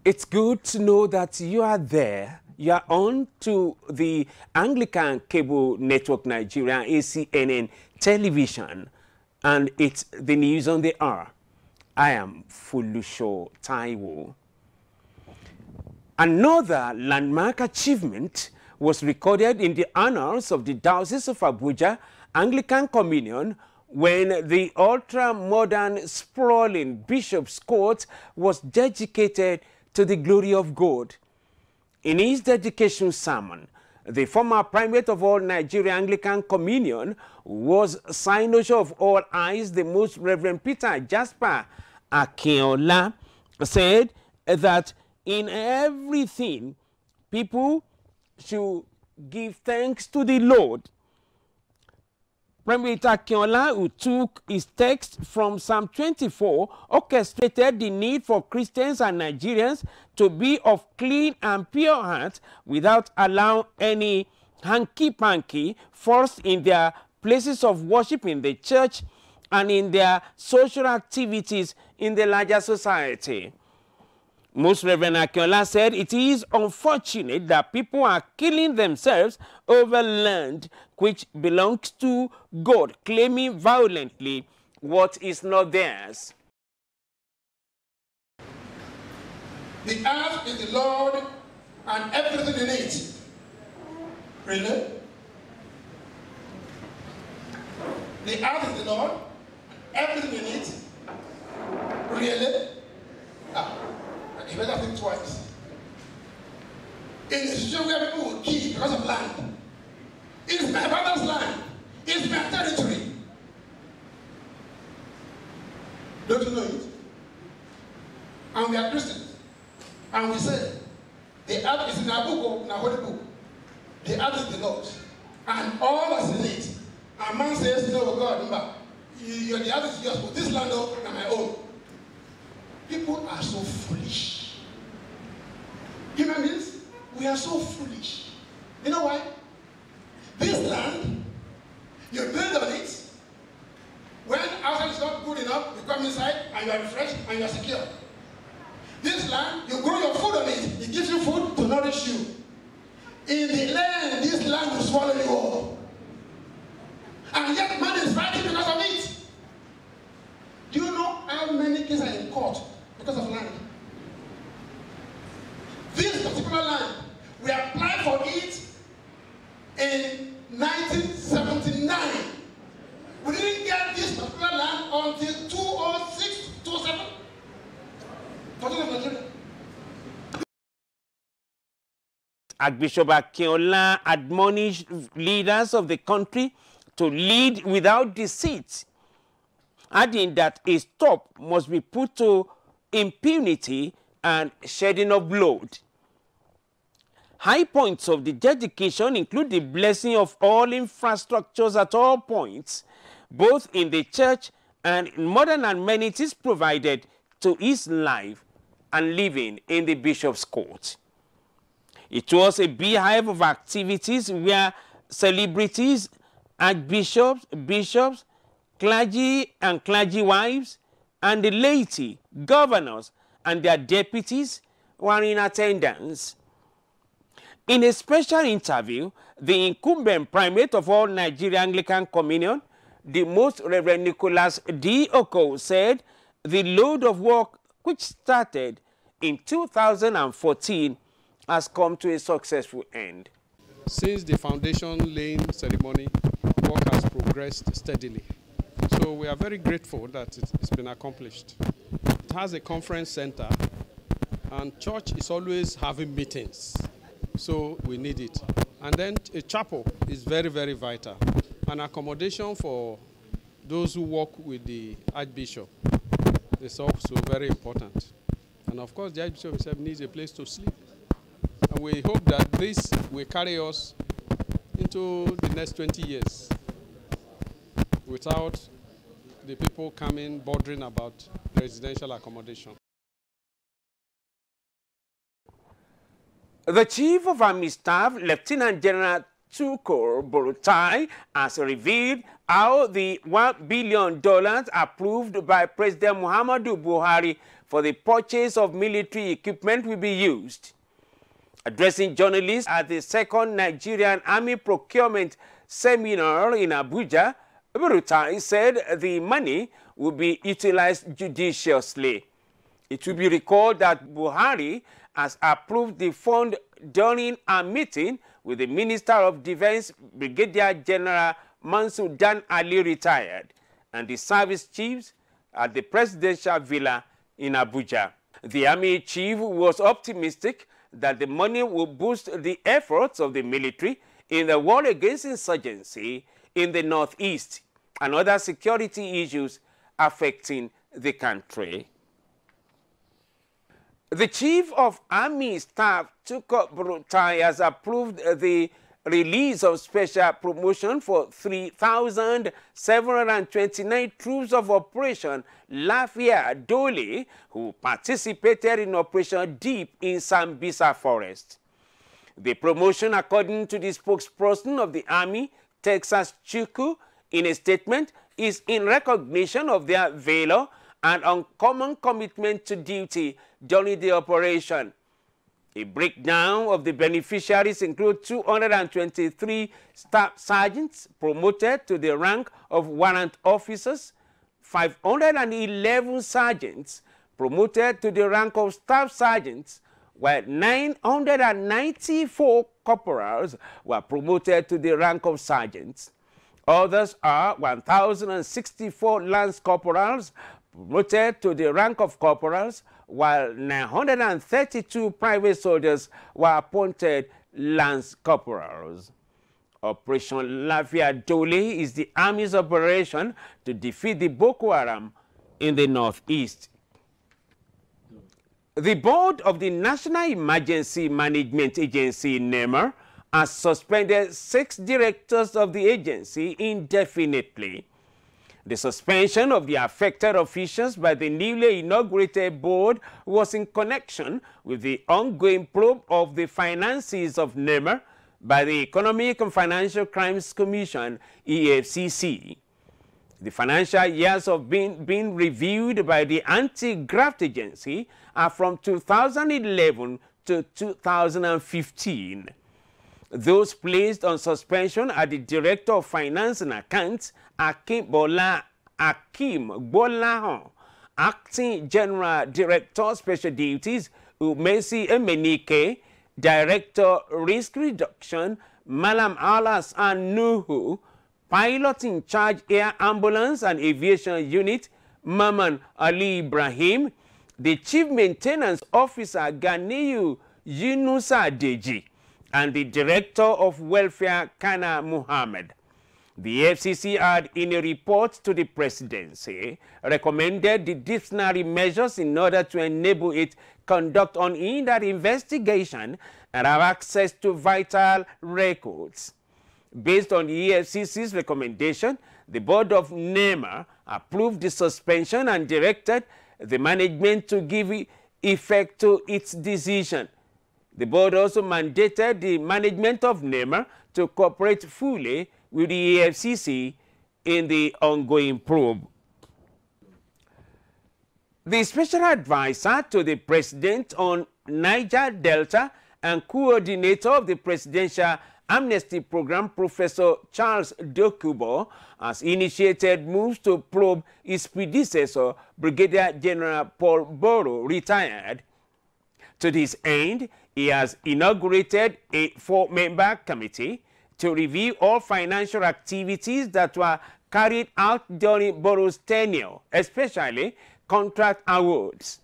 It's good to know that you are there. You are on to the Anglican Cable Network Nigeria, ACNN television, and it's the news on the hour. I am Fulusho Taiwo. Another landmark achievement was recorded in the annals of the Diocese of Abuja Anglican Communion when the ultra-modern sprawling Bishop's Court was dedicated to the glory of God. In his dedication sermon, the former primate of all Nigeria Anglican Communion was Synosure of all eyes, the Most Reverend Peter Jasper Akinola, said that in everything, people should give thanks to the Lord. Primate Akinola, who took his text from Psalm 24, orchestrated the need for Christians and Nigerians to be of clean and pure heart without allowing any hanky-panky forced in their places of worship in the church and in their social activities in the larger society. Most Reverend Akinola said it is unfortunate that people are killing themselves over land which belongs to God, claiming violently what is not theirs. The earth is the Lord and everything in it. Really? The earth is the Lord, everything in it. Really? You better think twice. In a situation where people will kill because of land, it's my father's land, it's my territory. Don't you know it? And we are Christians. And we say, the earth is in our book, in our holy book. The earth is the Lord's. And all that's in it. And man says, no, God, remember, the earth is yours, but this land is my own. People are so foolish. Human beings, we are so foolish. You know why? This land, you build on it. When outside is not good enough, you come inside and you are refreshed and you are secure. This land, you grow your food on it. It gives you food to nourish you. In the land, this land will swallow you up. And yet man is fighting because of it. Do you know how many cases are in court because of land? This particular land, we applied for it in 1979. We didn't get this particular land until 2006, 2007. Archbishop Akinola admonished leaders of the country to lead without deceit, adding that a stop must be put to impunity and shedding of blood. High points of the dedication include the blessing of all infrastructures at all points, both in the church and modern amenities provided to his life and living in the Bishop's Court. It was a beehive of activities where celebrities, archbishops, bishops, clergy and clergy wives, and the laity, governors, and their deputies were in attendance. In a special interview, the incumbent primate of all Nigeria Anglican Communion, the Most Reverend Nicholas D. Oko, said the load of work which started in 2014 has come to a successful end. Since the foundation laying ceremony, work has progressed steadily. So we are very grateful that it's been accomplished. It has a conference center, and church is always having meetings. So we need it. And then a chapel is very, very vital. An accommodation for those who work with the Archbishop is also very important. And of course, the Archbishop himself needs a place to sleep. And we hope that this will carry us into the next 20 years without the people coming bothering about residential accommodation. The Chief of Army Staff, Lieutenant General Tukur Buratai, has revealed how the $1 billion approved by President Muhammadu Buhari for the purchase of military equipment will be used. Addressing journalists at the second Nigerian Army Procurement Seminar in Abuja, Burutai said the money will be utilized judiciously. It will be recalled that Buhari has approved the fund during a meeting with the Minister of Defense, Brigadier General Mansur Dan Ali retired, and the service chiefs at the presidential villa in Abuja. The army chief was optimistic that the money will boost the efforts of the military in the war against insurgency in the northeast and other security issues affecting the country. The Chief of Army Staff, Tukur Buratai, has approved the release of special promotion for 3,729 troops of Operation Lafia Dole who participated in Operation Deep in Sambisa Forest. The promotion, according to the spokesperson of the Army, Texas Chuku, in a statement, is in recognition of their valor and uncommon commitment to duty during the operation. A breakdown of the beneficiaries includes 223 staff sergeants promoted to the rank of warrant officers, 511 sergeants promoted to the rank of staff sergeants, while 994 corporals were promoted to the rank of sergeants. Others are 1,064 lance corporals promoted to the rank of corporals, while 932 private soldiers were appointed lance corporals. Operation Lafia Dole is the Army's operation to defeat the Boko Haram in the northeast. The board of the National Emergency Management Agency, NEMA, has suspended 6 directors of the agency indefinitely. The suspension of the affected officials by the newly inaugurated board was in connection with the ongoing probe of the finances of NEMA by the Economic and Financial Crimes Commission, EFCC. The financial years of being reviewed by the Anti-Graft Agency are from 2011 to 2015. Those placed on suspension are the Director of Finance and Accounts, Akim Bolahon, Acting General Director Special Duties, Umesi Emenike, Director Risk Reduction, Malam Alas and Nuhu, Pilot in Charge Air Ambulance and Aviation Unit, Maman Ali Ibrahim, the Chief Maintenance Officer, Ganiyu Yunusa Deji, and the Director of Welfare, Kana Muhammad. The FCC had, in a report to the presidency, recommended the disciplinary measures in order to enable it conduct unhindered investigation and have access to vital records. Based on the EFCC's recommendation, the board of NEMA approved the suspension and directed the management to give effect to its decision. The board also mandated the management of NEMA to cooperate fully with the EFCC in the ongoing probe. The special advisor to the president on Niger Delta and coordinator of the Presidential Amnesty Program, Professor Charles Dokubo, has initiated moves to probe his predecessor, Brigadier General Paul Boro, retired. To this end, he has inaugurated a 4-member committee to review all financial activities that were carried out during Boro's tenure, especially contract awards.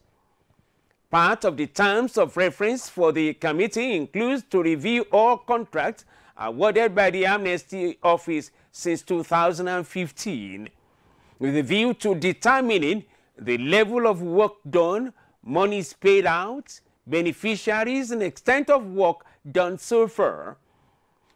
Part of the terms of reference for the committee includes to review all contracts awarded by the Amnesty Office since 2015, with a view to determining the level of work done, monies paid out, beneficiaries, and extent of work done so far.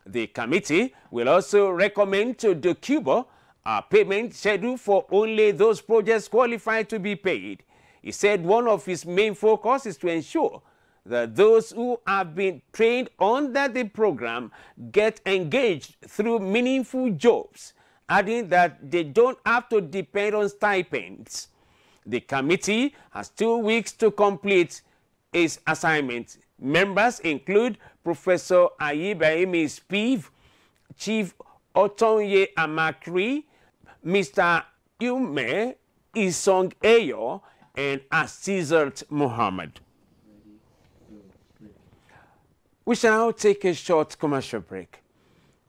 The committee will also recommend to Dokubo a payment schedule for only those projects qualified to be paid. He said one of his main focus is to ensure that those who have been trained under the program get engaged through meaningful jobs, adding that they don't have to depend on stipends. The committee has 2 weeks to complete its assignment. Members include Professor Ayibaimi Spiv, Chief Otonye Amakri, Mr. Yume Isong Eyo, and Asizat Muhammad. We shall now take a short commercial break.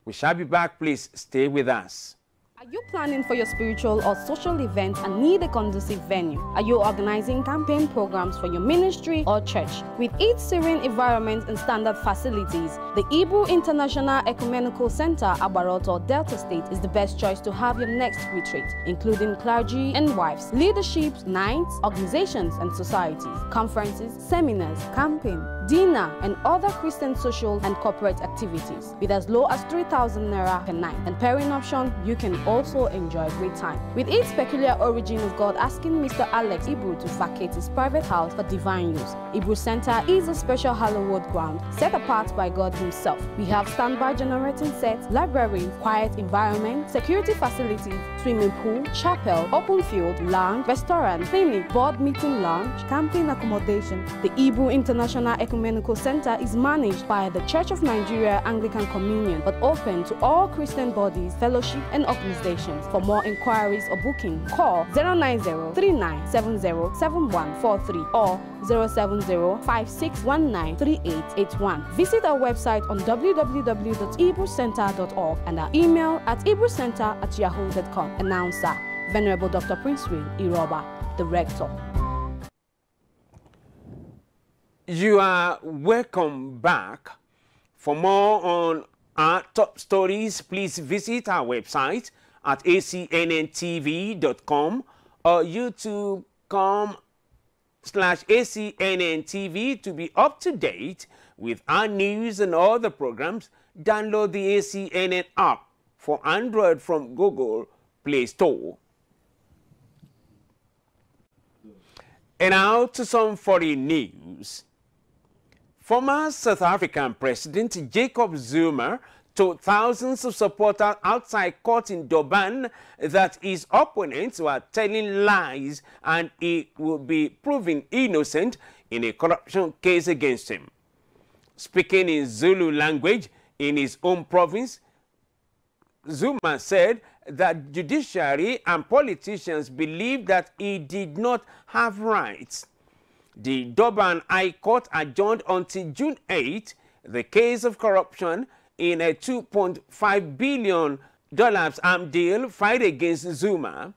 We shall be back. Please stay with us. Are you planning for your spiritual or social event and need a conducive venue? Are you organizing campaign programs for your ministry or church? With its serene environment and standard facilities, the Igbo International Ecumenical Center, Abaroto, Delta State is the best choice to have your next retreat, including clergy and wives, leaderships, nights, organizations and societies, conferences, seminars, campaign, dinner, and other Christian social and corporate activities with as low as 3,000 naira per night. And pairing option, you can also enjoy a great time. With its peculiar origin of God asking Mr. Alex Ibru to vacate his private house for divine use, Ibru Center is a special hallowed ground set apart by God himself. We have standby generating sets, library, quiet environment, security facilities, swimming pool, chapel, open field, lounge, restaurant, clinic, board meeting lounge, camping accommodation. The Igbo International Ecumenical Center is managed by the Church of Nigeria Anglican Communion, but open to all Christian bodies, fellowship, and organizations. For more inquiries or booking, call 090-3970-7143 or 070-5619-3881. Visit our website on www.ibrocenter.org and our email at ibrocenter@yahoo.com. Announcer, Venerable Dr. Prince Will Iroba, the Rector. You are welcome back. For more on our top stories, please visit our website at acnntv.com or youtube.com/ACNNTV to be up to date with our news and other programs. Download the ACNN app for Android from Google Play Store. And now to some foreign news. Former South African President Jacob Zuma told thousands of supporters outside court in Durban that his opponents were telling lies and he would be proven innocent in a corruption case against him. Speaking in Zulu language in his own province, Zuma said that judiciary and politicians believe that he did not have rights. The Durban High Court adjourned until June 8 the case of corruption in a $2.5 billion arms deal fight against Zuma.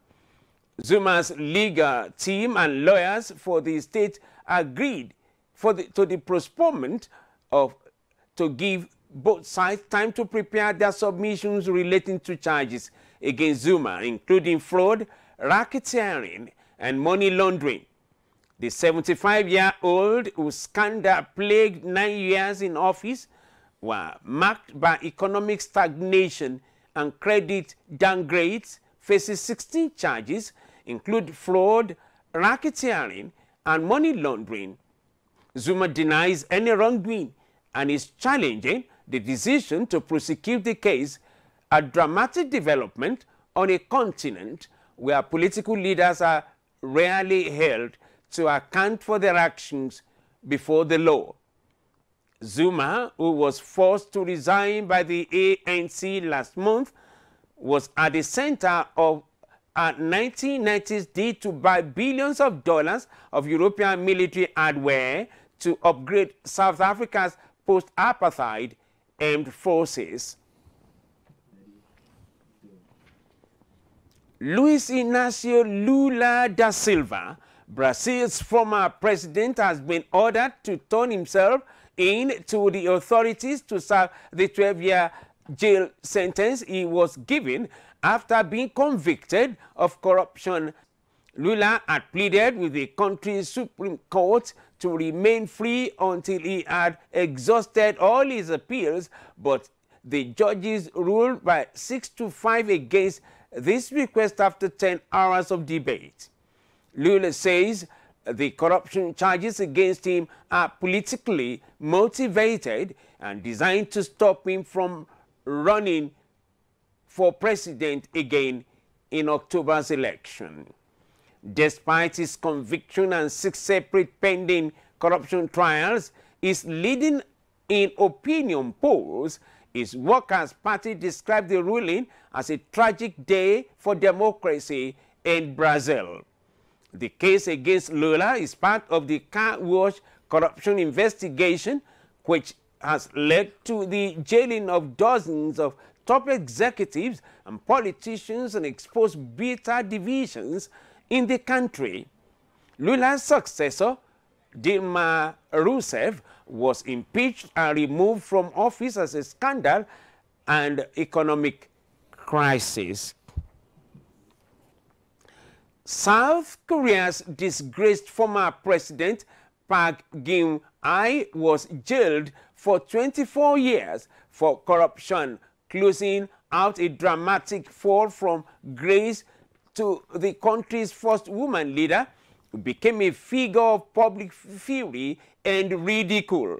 Zuma's legal team and lawyers for the state agreed to the postponement to give both sides time to prepare their submissions relating to charges against Zuma, including fraud, racketeering, and money laundering. The 75-year-old, whose scandal plagued 9 years in office, were marked by economic stagnation and credit downgrades, faces 16 charges, include fraud, racketeering, and money laundering. Zuma denies any wrongdoing and is challenging the decision to prosecute the case, a dramatic development on a continent where political leaders are rarely held to account for their actions before the law. Zuma, who was forced to resign by the ANC last month, was at the center of a 1990s deal to buy billions of dollars of European military hardware to upgrade South Africa's post-apartheid armed forces. Luiz Inácio Lula da Silva, Brazil's former president, has been ordered to turn himself in to the authorities to serve the 12-year jail sentence he was given after being convicted of corruption. Lula had pleaded with the country's Supreme Court to remain free until he had exhausted all his appeals, but the judges ruled by 6-5 against this request after 10 hours of debate. Lula says the corruption charges against him are politically motivated and designed to stop him from running for president again in October's election. despite his conviction and 6 separate pending corruption trials, is leading in opinion polls. His Workers' Party described the ruling as a tragic day for democracy in Brazil. The case against Lula is part of the car wash corruption investigation, which has led to the jailing of dozens of top executives and politicians and exposed bitter divisions in the country. Lula's successor, Dilma Rousseff, was impeached and removed from office as a scandal and economic crisis. South Korea's disgraced former president Park Geun-hye was jailed for 24 years for corruption, closing out a dramatic fall from grace to the country's first woman leader, who became a figure of public fury and ridicule.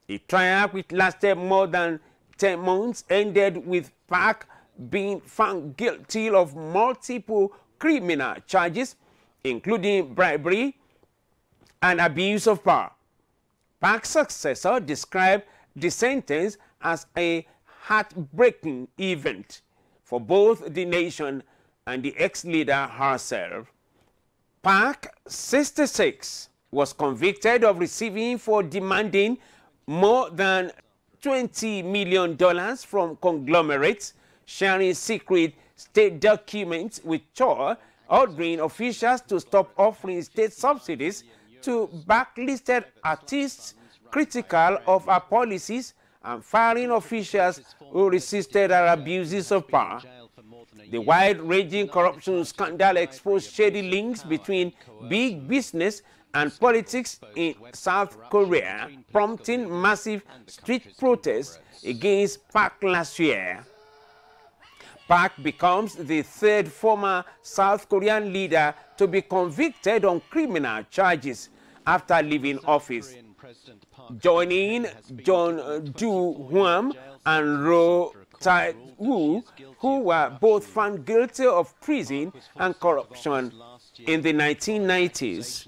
A trial which lasted more than 10 months ended with Park being found guilty of multiple criminal charges, including bribery and abuse of power. Park's successor described the sentence as a heartbreaking event for both the nation and the ex-leader herself. Park, 66, was convicted of receiving for demanding more than $20 million from conglomerates, sharing secret state documents with Cho, ordering officials to stop offering state subsidies to blacklisted artists critical of her policies, and firing officials who resisted her abuses of power. The wide-ranging corruption scandal exposed shady links between big business and politics in South Korea, prompting massive street protests against Park last year. Park becomes the 3rd former South Korean leader to be convicted on criminal charges after leaving office, joining John Do-hwan and Roh Tae-woo, who were both found guilty of treason and corruption in the 1990s.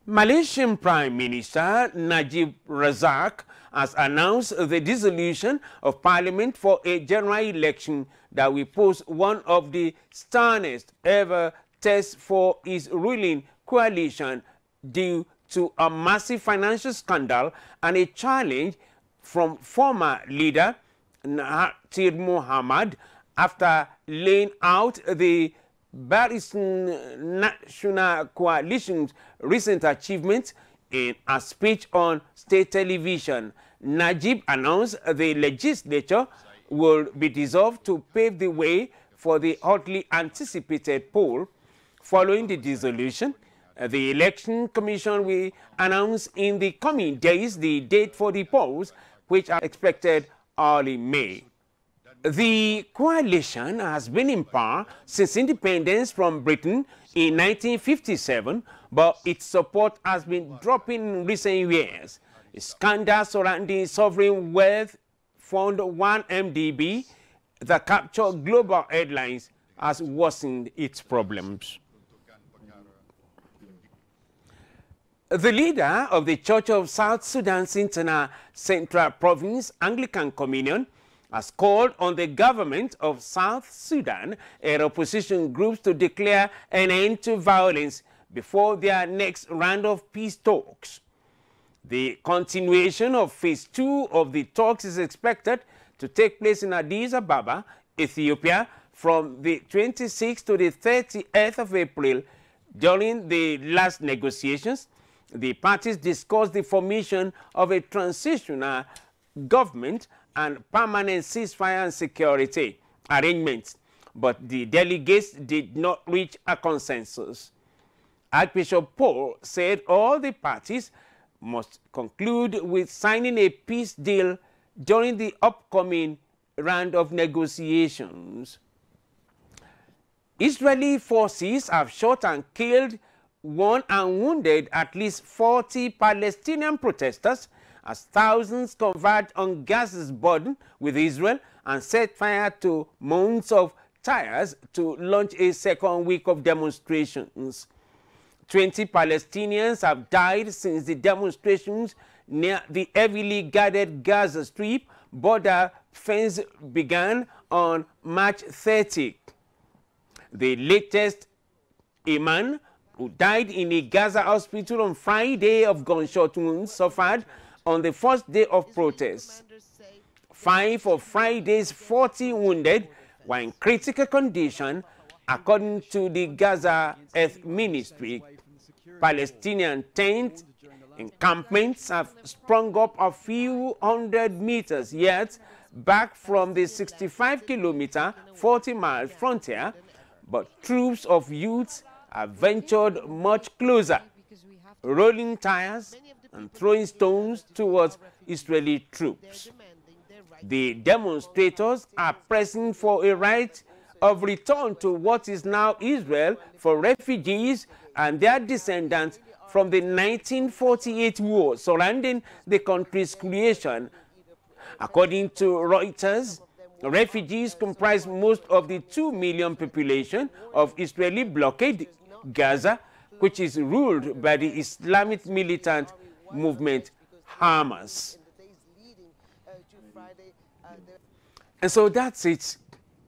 Malaysian Prime Minister Najib Razak has announced the dissolution of Parliament for a general election that will pose one of the sternest ever tests for his ruling coalition due to a massive financial scandal and a challenge from former leader Mahathir Mohamad after laying out the Barisan National Coalition's recent achievements in a speech on state television. Najib announced the legislature will be dissolved to pave the way for the hotly anticipated poll. Following the dissolution, the Election Commission will announce in the coming days the date for the polls, which are expected early May. The coalition has been in power since independence from Britain in 1957, but its support has been dropping in recent years. A scandal surrounding sovereign wealth fund 1MDB that captured global headlines has worsened its problems. The leader of the Church of South Sudan's Internal Central Province Anglican Communion has called on the government of South Sudan and opposition groups to declare an end to violence before their next round of peace talks. The continuation of phase 2 of the talks is expected to take place in Addis Ababa, Ethiopia, from the 26th to the 30th of April. During the last negotiations, the parties discussed the formation of a transitional government and permanent ceasefire and security arrangements, but the delegates did not reach a consensus. Archbishop Paul said all the parties must conclude with signing a peace deal during the upcoming round of negotiations. Israeli forces have shot and killed, wounded and wounded at least 40 Palestinian protesters as thousands converged on Gaza's border with Israel and set fire to mounds of tires to launch a second week of demonstrations. 20 Palestinians have died since the demonstrations near the heavily guarded Gaza Strip border fence began on March 30. The latest, a man who died in a Gaza hospital on Friday of gunshot wounds suffered on the first day of protests. 5 of Friday's 40 wounded were in critical condition, according to the Gaza Health Ministry. Palestinian tent encampments have sprung up a few hundred meters yet back from the 65-kilometer, 40-mile frontier, but troops of youths have ventured much closer, rolling tires and throwing stones towards Israeli troops. The demonstrators are pressing for a right of return to what is now Israel for refugees and their descendants from the 1948 war surrounding the country's creation. According to Reuters, refugees comprise most of the 2 million population of Israeli blockade Gaza, which is ruled by the Islamic militant movement Hamas. And so that's it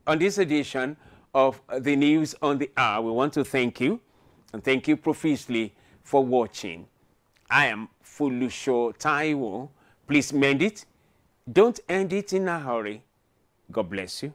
on this edition of the News on the Hour. We want to thank you, and thank you profusely for watching. I am Folusho Taiwo. Please mend it. Don't end it in a hurry. God bless you.